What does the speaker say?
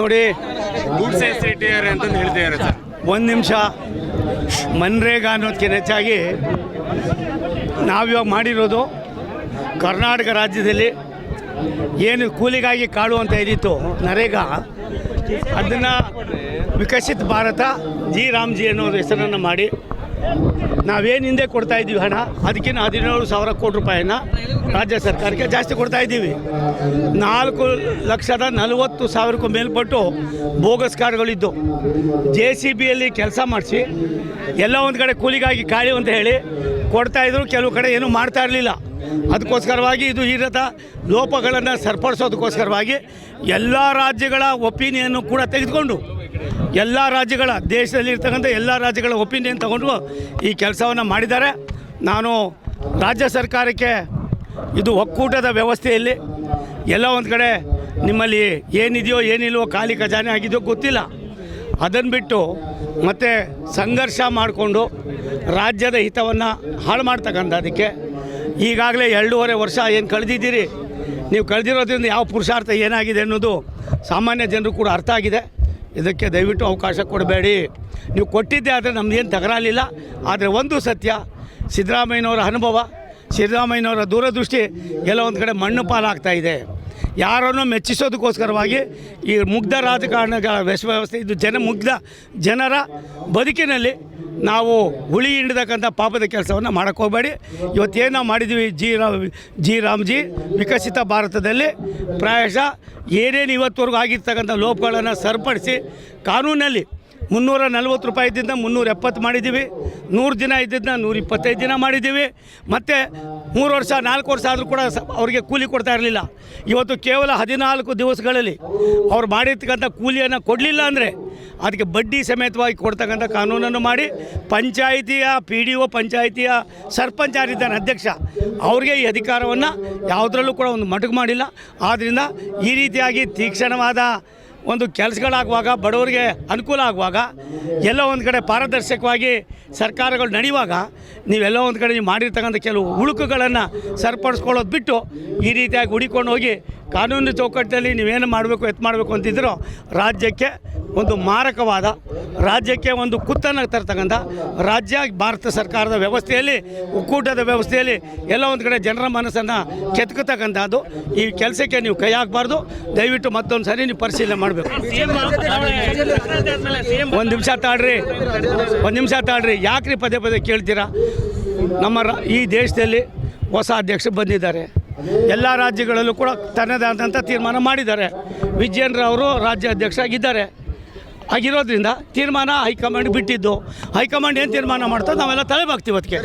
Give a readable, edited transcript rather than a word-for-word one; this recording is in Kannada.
ನೋಡಿ ಗೂಡ್ಸ್ ಇಟ್ಟಿದ್ದಾರೆ ಅಂತ ಹೇಳ್ತಿದ್ದಾರೆ ಸರ್. ಒಂದು ನಿಮಿಷ. ಮನ್ರೇಗಾ ಅನ್ನೋದಕ್ಕಿಂತ ಹೆಚ್ಚಾಗಿ ನಾವಿವಾಗ ಮಾಡಿರೋದು ಕರ್ನಾಟಕ ರಾಜ್ಯದಲ್ಲಿ ಏನು ಕೂಲಿಗಾಗಿ ಕಾಡು ಅಂತ ಇದ್ದಿತ್ತು ನರೇಗಾ, ಅದನ್ನು ವಿಕಸಿತ ಭಾರತ ಜಿ ರಾಮ್ಜಿ ಅನ್ನೋ ಹೆಸರನ್ನು ಮಾಡಿ ನಾವೇನು ಹಿಂದೆ ಕೊಡ್ತಾಯಿದ್ದೀವಿ ಹಣ ಅದಕ್ಕಿಂತ 17,000 ಕೋಟಿ ರೂಪಾಯಿನ ರಾಜ್ಯ ಸರ್ಕಾರಕ್ಕೆ ಜಾಸ್ತಿ ಕೊಡ್ತಾಯಿದ್ದೀವಿ. 4,40,40,000ಕ್ಕೂ ಮೇಲ್ಪಟ್ಟು ಬೋಗಸ್ ಕಾರ್ಡ್ಗಳಿದ್ದು JCBಯಲ್ಲಿ ಕೆಲಸ ಮಾಡಿಸಿ ಎಲ್ಲ ಒಂದು ಕಡೆ ಕೂಲಿಗಾಗಿ ಕಾಳಿ ಅಂತ ಹೇಳಿ ಕೊಡ್ತಾಯಿದ್ರು, ಕೆಲವು ಕಡೆ ಏನೂ ಮಾಡ್ತಾ ಇರಲಿಲ್ಲ. ಅದಕ್ಕೋಸ್ಕರವಾಗಿ ಇದು ಇರತ ಲೋಪಗಳನ್ನು ಸರಿಪಡಿಸೋದಕ್ಕೋಸ್ಕರವಾಗಿ ಎಲ್ಲ ರಾಜ್ಯಗಳ ಒಪಿನಿಯನ್ನು ಕೂಡ ತೆಗೆದುಕೊಂಡು ಎಲ್ಲ ರಾಜ್ಯಗಳ ದೇಶದಲ್ಲಿರ್ತಕ್ಕಂಥ ಎಲ್ಲ ರಾಜ್ಯಗಳ ಒಪಿನಿಯನ್ ತಗೊಂಡು ಈ ಕೆಲಸವನ್ನು ಮಾಡಿದ್ದಾರೆ. ನಾನು ರಾಜ್ಯ ಸರ್ಕಾರಕ್ಕೆ ಇದು ಒಕ್ಕೂಟದ ವ್ಯವಸ್ಥೆಯಲ್ಲಿ ಎಲ್ಲ ಒಂದು ಕಡೆ ನಿಮ್ಮಲ್ಲಿ ಏನಿದೆಯೋ ಏನಿಲ್ವೋ ಖಾಲಿ ಖಜಾನೆ ಆಗಿದೆಯೋ ಗೊತ್ತಿಲ್ಲ, ಅದನ್ನು ಬಿಟ್ಟು ಮತ್ತೆ ಸಂಘರ್ಷ ಮಾಡಿಕೊಂಡು ರಾಜ್ಯದ ಹಿತವನ್ನು ಹಾಳು ಮಾಡ್ತಕ್ಕಂಥದ್ದಕ್ಕೆ ಈಗಾಗಲೇ 2.5 ವರ್ಷ ಏನು ಕಳೆದಿದ್ದೀರಿ, ನೀವು ಕಳೆದಿರೋದ್ರಿಂದ ಯಾವ ಪುರುಷಾರ್ಥ ಏನಾಗಿದೆ ಅನ್ನೋದು ಸಾಮಾನ್ಯ ಜನರು ಕೂಡ ಅರ್ಥ ಆಗಿದೆ. ಇದಕ್ಕೆ ದಯವಿಟ್ಟು ಅವಕಾಶ ಕೊಡಬೇಡಿ. ನೀವು ಕೊಟ್ಟಿದ್ದೆ ಆದರೆ ನಮ್ಮದೇನು ತಗರಾಲಿಲ್ಲ. ಆದರೆ ಒಂದು ಸತ್ಯ, ಸಿದ್ದರಾಮಯ್ಯನವರ ಅನುಭವ, ಸಿದ್ದರಾಮಯ್ಯನವರ ದೂರದೃಷ್ಟಿ ಎಲ್ಲ ಒಂದು ಕಡೆ ಮಣ್ಣು ಪಾಲಾಗ್ತಾಯಿದೆ. ಯಾರನ್ನು ಮೆಚ್ಚಿಸೋದಕ್ಕೋಸ್ಕರವಾಗಿ ಈ ಮುಗ್ಧ ರಾಜಕಾರಣಗಳ ವ್ಯವಸ್ಥೆ ಇದು ಮುಗ್ಧ ಜನರ ಬದುಕಿನಲ್ಲಿ ನಾವು ಹುಳಿ ಹಿಂಡತಕ್ಕಂಥ ಪಾಪದ ಕೆಲಸವನ್ನು ಮಾಡೋಕ್ಕೆ ಹೋಗಬೇಡಿ. ಇವತ್ತೇನು ನಾವು ಮಾಡಿದ್ದೀವಿ ಜಿ ರಾಮ್ಜಿ ವಿಕಸಿತ ಭಾರತದಲ್ಲಿ ಪ್ರಾಯಶಃ ಏನೇನು ಇವತ್ತವರೆಗೂ ಆಗಿರ್ತಕ್ಕಂಥ ಲೋಪಗಳನ್ನು ಸರಿಪಡಿಸಿ ಕಾನೂನಲ್ಲಿ 340 ರೂಪಾಯಿ ಇದ್ದಿದ್ದ 370 ಮಾಡಿದ್ದೀವಿ, 100 ದಿನ ಇದ್ದಿದ್ದನ್ನ 125 ದಿನ ಮಾಡಿದ್ದೀವಿ. ಮತ್ತು 3 ವರ್ಷ 4 ವರ್ಷ ಆದರೂ ಕೂಡ ಅವರಿಗೆ ಕೂಲಿ ಕೊಡ್ತಾ ಇರಲಿಲ್ಲ. ಇವತ್ತು ಕೇವಲ 14 ದಿವಸಗಳಲ್ಲಿ ಅವ್ರು ಮಾಡಿರ್ತಕ್ಕಂಥ ಕೂಲಿಯನ್ನು ಕೊಡಲಿಲ್ಲ ಅಂದರೆ ಅದಕ್ಕೆ ಬಡ್ಡಿ ಸಮೇತವಾಗಿ ಕೊಡ್ತಕ್ಕಂಥ ಕಾನೂನನ್ನು ಮಾಡಿ ಪಂಚಾಯಿತಿಯ PDO ಪಂಚಾಯಿತಿಯ ಸರ್ಪಂಚ್ ಯಾರಿದ್ದಾನೆ ಅಧ್ಯಕ್ಷ ಅವ್ರಿಗೆ ಈ ಅಧಿಕಾರವನ್ನು ಯಾವುದರಲ್ಲೂ ಕೂಡ ಒಂದು ಮಟಕು ಮಾಡಿಲ್ಲ. ಆದ್ದರಿಂದ ಈ ರೀತಿಯಾಗಿ ತೀಕ್ಷ್ಣವಾದ ಒಂದು ಕೆಲಸಗಳಾಗುವಾಗ ಬಡವರಿಗೆ ಅನುಕೂಲ ಆಗುವಾಗ ಎಲ್ಲ ಒಂದು ಕಡೆ ಪಾರದರ್ಶಕವಾಗಿ ಸರ್ಕಾರಗಳು ನಡೆಯುವಾಗ ನೀವೆಲ್ಲ ಒಂದು ಕಡೆ ನೀವು ಮಾಡಿರ್ತಕ್ಕಂಥ ಕೆಲವು ಉಳುಕುಗಳನ್ನು ಸರಿಪಡಿಸ್ಕೊಳ್ಳೋದು ಬಿಟ್ಟು ಈ ರೀತಿಯಾಗಿ ಹುಡಿಕೊಂಡು ಹೋಗಿ ಕಾನೂನು ಚೌಕಟ್ಟಲ್ಲಿ ನೀವೇನು ಮಾಡಬೇಕು ಮಾಡಬೇಕು ಅಂತಿದ್ರೋ ರಾಜ್ಯಕ್ಕೆ ಒಂದು ಮಾರಕವಾದ, ರಾಜ್ಯಕ್ಕೆ ಒಂದು ಕುತ್ತನ್ನು ತರ್ತಕ್ಕಂಥ ರಾಜ್ಯ ಭಾರತ ಸರ್ಕಾರದ ವ್ಯವಸ್ಥೆಯಲ್ಲಿ ಒಕ್ಕೂಟದ ವ್ಯವಸ್ಥೆಯಲ್ಲಿ ಎಲ್ಲ ಒಂದು ಕಡೆ ಜನರ ಮನಸ್ಸನ್ನು ಕೆತ್ಕತಕ್ಕಂಥದ್ದು. ಈ ಕೆಲಸಕ್ಕೆ ನೀವು ಕೈ ಹಾಕಬಾರ್ದು. ದಯವಿಟ್ಟು ಮತ್ತೊಂದು ಸರಿ ನೀವು ಪರಿಶೀಲನೆ ಮಾಡಬೇಕು. ಒಂದು ನಿಮಿಷ ತಾಳ್ರಿ ಯಾಕ್ರಿ ಪದೇ ಪದೇ ಕೇಳ್ತೀರಾ? ನಮ್ಮ ಈ ದೇಶದಲ್ಲಿ ಹೊಸ ಅಧ್ಯಕ್ಷರು ಬಂದಿದ್ದಾರೆ. ಎಲ್ಲ ರಾಜ್ಯಗಳಲ್ಲೂ ಕೂಡ ತನ್ನದೇ ಆದಂಥ ತೀರ್ಮಾನ ಮಾಡಿದ್ದಾರೆ. ವಿಜಯೇಂದ್ರ ರಾಜ್ಯ ಅಧ್ಯಕ್ಷ ಆಗಿದ್ದಾರೆ. ಆಗಿರೋದ್ರಿಂದ ತೀರ್ಮಾನ ಹೈಕಮಾಂಡ್ ಬಿಟ್ಟಿದ್ದು. ಹೈಕಮಾಂಡ್ ಏನು ತೀರ್ಮಾನ ಮಾಡ್ತೋ ನಾವೆಲ್ಲ ತಲೆಬಾಗ್ತೀವಿ ಅದಕ್ಕೆ.